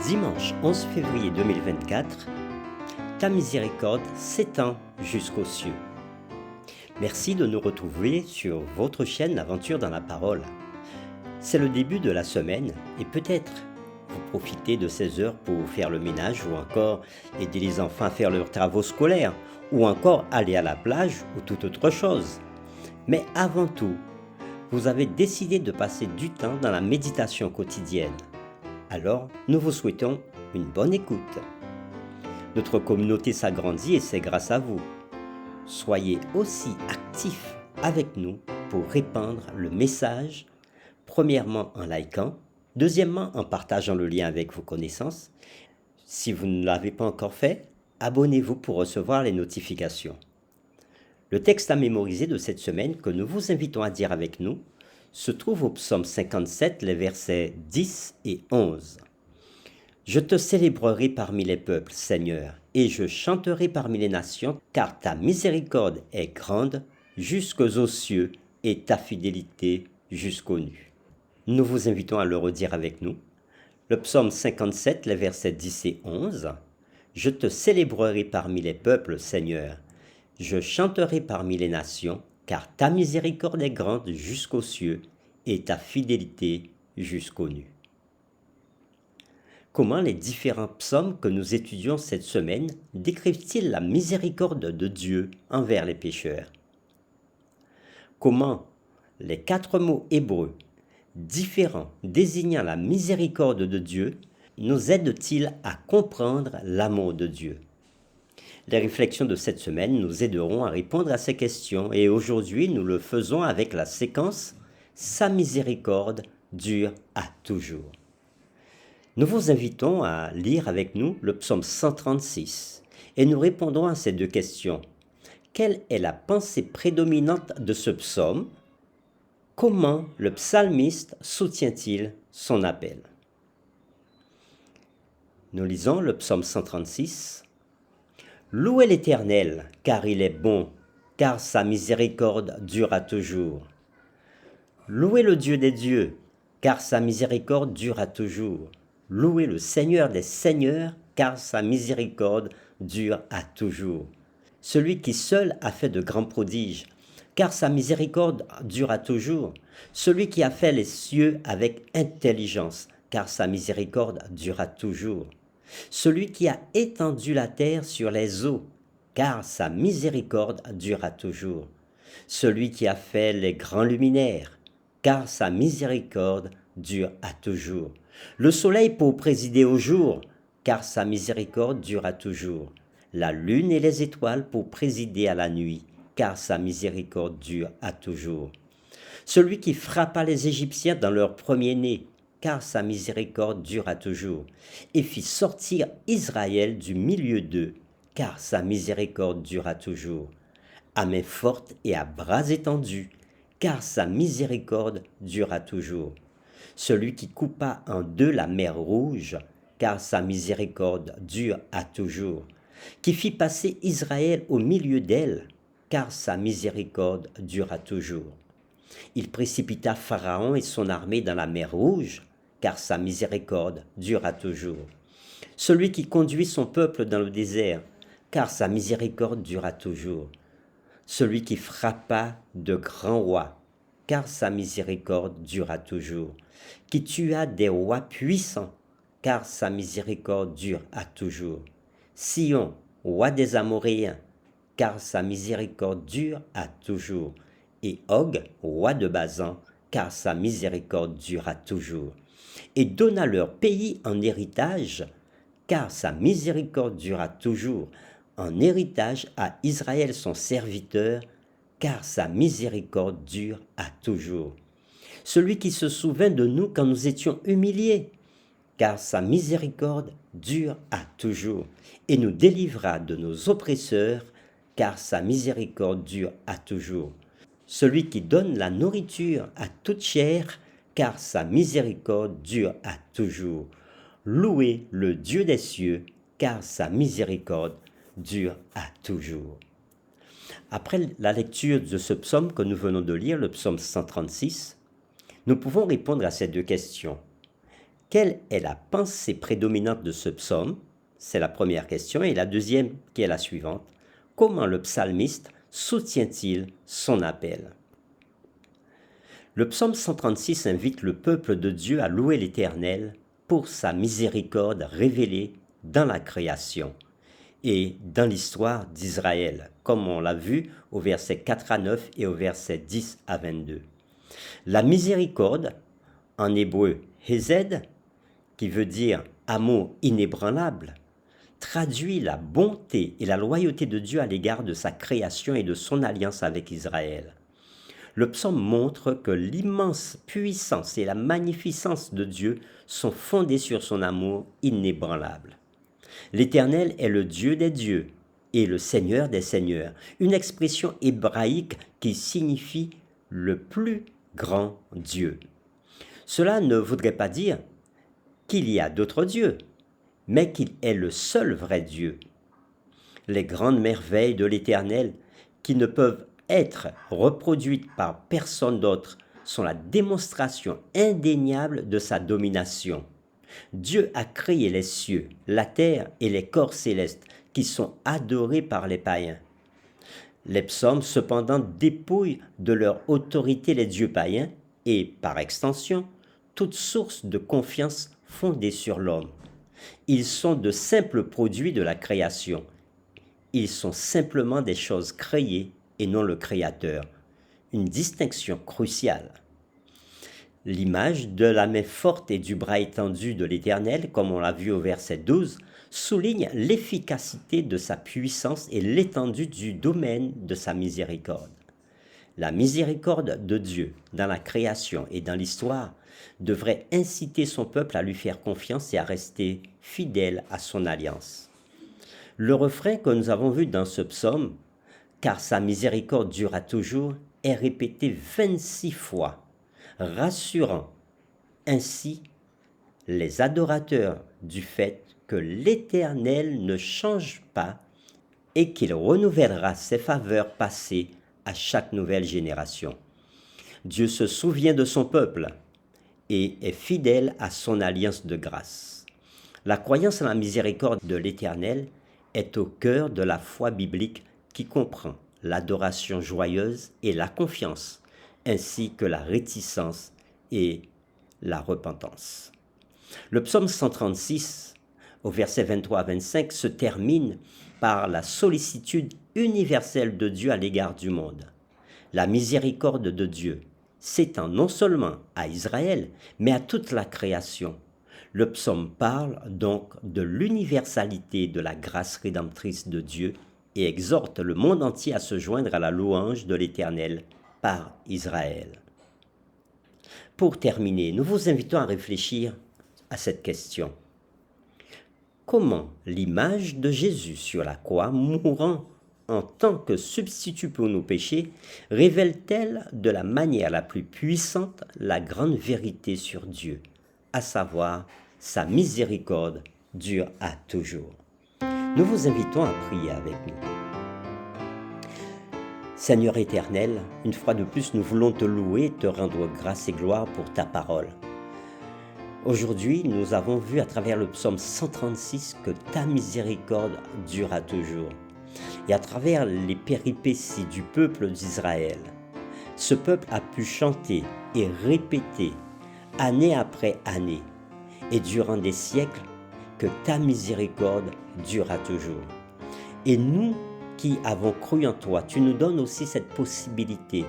Dimanche 11 février 2024, ta miséricorde s'étend jusqu'aux cieux. Merci de nous retrouver sur votre chaîne L'Aventure dans la Parole. C'est le début de la semaine et peut-être vous profitez de ces heures pour faire le ménage ou encore aider les enfants à faire leurs travaux scolaires ou encore aller à la plage ou toute autre chose. Mais avant tout, vous avez décidé de passer du temps dans la méditation quotidienne. Alors, nous vous souhaitons une bonne écoute. Notre communauté s'agrandit et c'est grâce à vous. Soyez aussi actifs avec nous pour répandre le message, premièrement en likant, deuxièmement en partageant le lien avec vos connaissances. Si vous ne l'avez pas encore fait, abonnez-vous pour recevoir les notifications. Le texte à mémoriser de cette semaine que nous vous invitons à dire avec nous se trouve au psaume 57, les versets 10 et 11. « Je te célébrerai parmi les peuples, Seigneur, et je chanterai parmi les nations, car ta miséricorde est grande jusqu'aux cieux et ta fidélité jusqu'aux nues. » Nous vous invitons à le redire avec nous. Le psaume 57, les versets 10 et 11. « Je te célébrerai parmi les peuples, Seigneur, je chanterai parmi les nations, car ta miséricorde est grande jusqu'aux cieux et ta fidélité jusqu'aux nues. » Comment les différents psaumes que nous étudions cette semaine décrivent-ils la miséricorde de Dieu envers les pécheurs? Comment les 4 mots hébreux différents désignant la miséricorde de Dieu nous aident-ils à comprendre l'amour de Dieu? Les réflexions de cette semaine nous aideront à répondre à ces questions et aujourd'hui nous le faisons avec la séquence « Sa miséricorde dure à toujours ». Nous vous invitons à lire avec nous le psaume 136 et nous répondrons à ces 2 questions. Quelle est la pensée prédominante de ce psaume? Comment le psalmiste soutient-il son appel? Nous lisons le psaume 136. Louez l'Éternel, car il est bon, car sa miséricorde durera toujours. Louez le Dieu des dieux, car sa miséricorde durera toujours. Louez le Seigneur des seigneurs, car sa miséricorde dure à toujours. Celui qui seul a fait de grands prodiges, car sa miséricorde dure à toujours. Celui qui a fait les cieux avec intelligence, car sa miséricorde durera toujours. Celui qui a étendu la terre sur les eaux, car sa miséricorde durera toujours. Celui qui a fait les grands luminaires, car sa miséricorde dure à toujours. Le soleil pour présider au jour, car sa miséricorde durera toujours. La lune et les étoiles pour présider à la nuit, car sa miséricorde dure à toujours. Celui qui frappa les Égyptiens dans leur premier-né, car sa miséricorde dure à toujours, et fit sortir Israël du milieu d'eux, car sa miséricorde dure à toujours. À main forte et à bras étendus, car sa miséricorde dure à toujours. Celui qui coupa en 2 la mer rouge, car sa miséricorde dure à toujours. Qui fit passer Israël au milieu d'elle, car sa miséricorde dure à toujours. Il précipita Pharaon et son armée dans la mer rouge, car sa miséricorde dure à toujours. Celui qui conduit son peuple dans le désert, car sa miséricorde dure à toujours. Celui qui frappa de grands rois, car sa miséricorde dure à toujours. Qui tua des rois puissants, car sa miséricorde dure à toujours. Sion, roi des Amoréens, car sa miséricorde dure à toujours. Et Og, roi de Basan, car sa miséricorde dure à toujours. Et donna leur pays en héritage, car sa miséricorde dura toujours, en héritage à Israël son serviteur, car sa miséricorde dure à toujours. Celui qui se souvint de nous quand nous étions humiliés, car sa miséricorde dure à toujours, et nous délivra de nos oppresseurs, car sa miséricorde dure à toujours. Celui qui donne la nourriture à toute chair, car sa miséricorde dure à toujours. Louez le Dieu des cieux, car sa miséricorde dure à toujours. Après la lecture de ce psaume que nous venons de lire, le psaume 136, nous pouvons répondre à ces 2 questions. Quelle est la pensée prédominante de ce psaume? C'est la première question. Et la deuxième, qui est la suivante. Comment le psalmiste soutient-il son appel? Le psaume 136 invite le peuple de Dieu à louer l'Éternel pour sa miséricorde révélée dans la création et dans l'histoire d'Israël, comme on l'a vu au verset 4 à 9 et au verset 10 à 22. La miséricorde, en hébreu hesed, qui veut dire amour inébranlable, traduit la bonté et la loyauté de Dieu à l'égard de sa création et de son alliance avec Israël. Le psaume montre que l'immense puissance et la magnificence de Dieu sont fondées sur son amour inébranlable. L'Éternel est le Dieu des dieux et le Seigneur des seigneurs, une expression hébraïque qui signifie le plus grand Dieu. Cela ne voudrait pas dire qu'il y a d'autres dieux, mais qu'il est le seul vrai Dieu. Les grandes merveilles de l'Éternel, qui ne peuvent être reproduites par personne d'autre, sont la démonstration indéniable de sa domination. Dieu a créé les cieux, la terre et les corps célestes qui sont adorés par les païens. Les psaumes, cependant, dépouillent de leur autorité les dieux païens et, par extension, toute source de confiance fondée sur l'homme. Ils sont de simples produits de la création. Ils sont simplement des choses créées et non le Créateur. Une distinction cruciale. L'image de la main forte et du bras étendu de l'Éternel, comme on l'a vu au verset 12, souligne l'efficacité de sa puissance et l'étendue du domaine de sa miséricorde. La miséricorde de Dieu dans la création et dans l'histoire devrait inciter son peuple à lui faire confiance et à rester fidèle à son alliance. Le refrain que nous avons vu dans ce psaume, car sa miséricorde durera toujours, est répété 26 fois, rassurant ainsi les adorateurs du fait que l'Éternel ne change pas et qu'il renouvellera ses faveurs passées à chaque nouvelle génération. Dieu se souvient de son peuple et est fidèle à son alliance de grâce. La croyance en la miséricorde de l'Éternel est au cœur de la foi biblique qui comprend l'adoration joyeuse et la confiance, ainsi que la réticence et la repentance. Le psaume 136, au verset 23 à 25, se termine par la sollicitude universelle de Dieu à l'égard du monde. La miséricorde de Dieu s'étend non seulement à Israël, mais à toute la création. Le psaume parle donc de l'universalité de la grâce rédemptrice de Dieu et exhorte le monde entier à se joindre à la louange de l'Éternel par Israël. Pour terminer, nous vous invitons à réfléchir à cette question. Comment l'image de Jésus sur la croix, mourant en tant que substitut pour nos péchés, révèle-t-elle de la manière la plus puissante la grande vérité sur Dieu, à savoir sa miséricorde dure à toujours? Nous vous invitons à prier avec nous. Seigneur éternel, une fois de plus, nous voulons te louer, te rendre grâce et gloire pour ta parole. Aujourd'hui, nous avons vu à travers le psaume 136 que ta miséricorde dure à toujours. Et à travers les péripéties du peuple d'Israël, ce peuple a pu chanter et répéter année après année et durant des siècles que ta miséricorde durera toujours. Et nous qui avons cru en toi, tu nous donnes aussi cette possibilité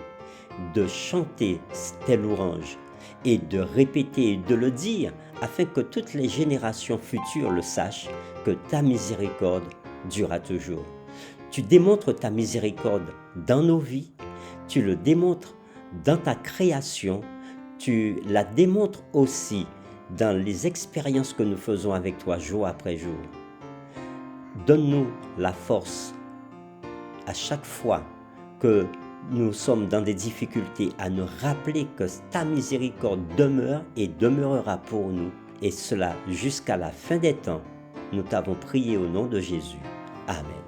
de chanter tes louanges et de répéter et de le dire afin que toutes les générations futures le sachent que ta miséricorde durera toujours. Tu démontres ta miséricorde dans nos vies, tu le démontres dans ta création, tu la démontres aussi dans les expériences que nous faisons avec toi jour après jour. Donne-nous la force à chaque fois que nous sommes dans des difficultés à nous rappeler que ta miséricorde demeure et demeurera pour nous, et cela jusqu'à la fin des temps. Nous t'avons prié au nom de Jésus. Amen.